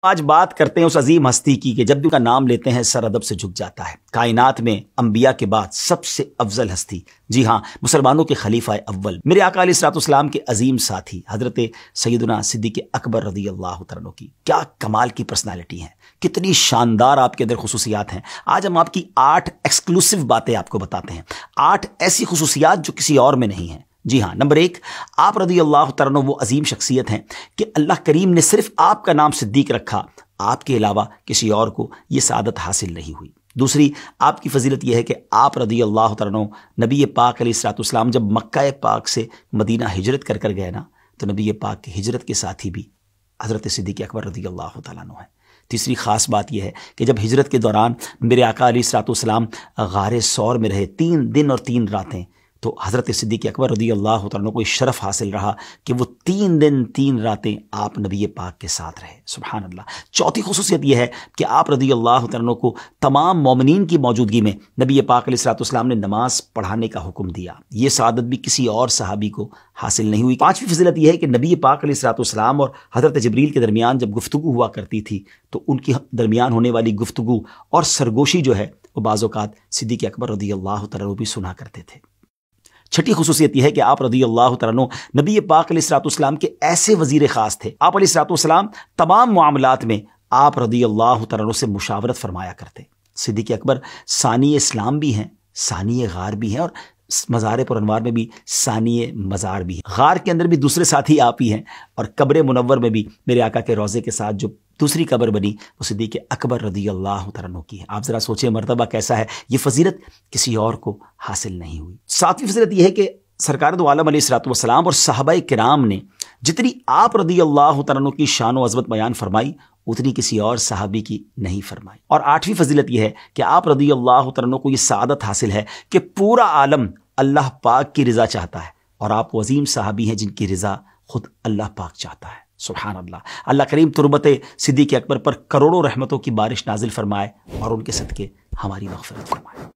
آج بات کرتے ہیں اس عظیم ہستی کی کہ جب بھی ان کا نام لیتے ہیں سر ادب سے جھک جاتا ہے۔ کائنات میں انبیاء کے بعد سب سے افضل ہستی، جی ہاں، مسلمانوں کے خلیفہ اول میرے آقا علیہ الصلوۃ والسلام کے عظیم ساتھی حضرت سیدنا صدیق اکبر رضی اللہ تعالیٰ عنہ کی کیا کمال کی پرسنالٹی ہیں، کتنی شاندار آپ کے اندر خصوصیات ہیں۔ آج ہم آپ کی 8 ایکسکلوسیو باتیں آپ کو بتاتے ہیں، 8 ایسی خصوصیات جو کسی اور میں نہیں ہیں۔ جی ہاں، نمبر 1، آپ رضی اللہ تعالیٰ عنہ وہ عظیم شخصیت ہیں کہ اللہ کریم نے صرف آپ کا نام صدیق رکھا، آپ کے علاوہ کسی اور کو یہ سعادت حاصل نہیں ہوئی۔ دوسری آپ کی فضیلت یہ ہے کہ آپ رضی اللہ تعالیٰ عنہ نبی پاک علیہ الصلوۃ والسلام جب مکہ پاک سے مدینہ ہجرت کر گئے نا، تو نبی پاک کی ہجرت کے ساتھی بھی حضرت صدیق اکبر رضی اللہ تعالیٰ عنہ ہیں۔ تیسری خاص بات یہ ہے کہ جب ہجرت کے دوران میرے آقا علیہ الصلوۃ والسلام غار ثور میں رہے 3 دن اور 3 راتیں، تو حضرت صدیق اکبر رضی اللہ تعالیٰ عنہ کو شرف حاصل رہا کہ وہ 3 دن 3 راتیں آپ نبی پاک کے ساتھ رہے۔ سبحان اللہ۔ چوتھی خصوصیت یہ ہے کہ آپ رضی اللہ تعالیٰ عنہ کو تمام مومنین کی موجودگی میں نبی پاک علیہ الصلوۃ والسلام نے نماز پڑھانے کا حکم دیا۔ یہ سعادت بھی کسی اور صحابی کو حاصل نہیں ہوئی۔ 5ویں فضیلت یہ ہے کہ نبی پاک علیہ الصلوۃ والسلام اور حضرت جبریل کے درمیان جب گفتگو ہوا کرتی تھی تو ان کے درمیان ہونے والی گفتگو اور سرگوشی جو ہے وہ بعض اوقات صدیق اکبر رضی اللہ تعالیٰ عنہ بھی سنا کرتے تھے۔ چھٹی خصوصیت یہ ہے کہ آپ رضی اللہ تعالیٰ عنہ نبی پاک علیہ الصلوۃ والسلام کے ایسے وزیر خاص تھے، آپ علیہ الصلوۃ والسلام تمام معاملات میں آپ رضی اللہ تعالیٰ عنہ سے مشاورت فرمایا کرتے۔ صدیق اکبر ثانی اسلام بھی ہیں، ثانی غار بھی ہیں، اور مزار پر انوار میں بھی ثانی مزار بھی ہیں۔ غار کے اندر بھی دوسرے ساتھی آپ ہی ہیں، اور قبر منور میں بھی میرے آقا کے روضے کے ساتھ جو دوسری قبر بنی وہ صدیق اکبر رضی اللہ تعالیٰ عنہ کی ہے۔ آپ ذرا سوچیں مرتبہ کیسا ہے، یہ فضیلت کسی اور کو حاصل نہیں ہوئی۔ 7ویں فضیلت یہ ہے کہ سرکار دو عالم علیہ الصلوۃ والسلام اور صحابہ کرام نے جتنی آپ رضی اللہ تعالیٰ عنہ کی شان و عظمت بیان فرمائی اتنی کسی اور صحابی کی نہیں فرمائی۔ اور 8ویں فضیلت یہ ہے کہ آپ رضی اللہ تعالیٰ عنہ کو یہ سعادت حاصل ہے کہ پورا عالم اللہ پاک کی رضا چاہتا ہے، اور آپ وہ عظیم صحابی ہیں جن کی رضا خود اللہ پاک چاہتا ہے۔ سبحان اللہ۔ اللہ کریم تربت صدیق اکبر پر کروڑوں رحمتوں کی بارش نازل فرمائے اور ان کے صدقے ہماری مغفرت فرمائے۔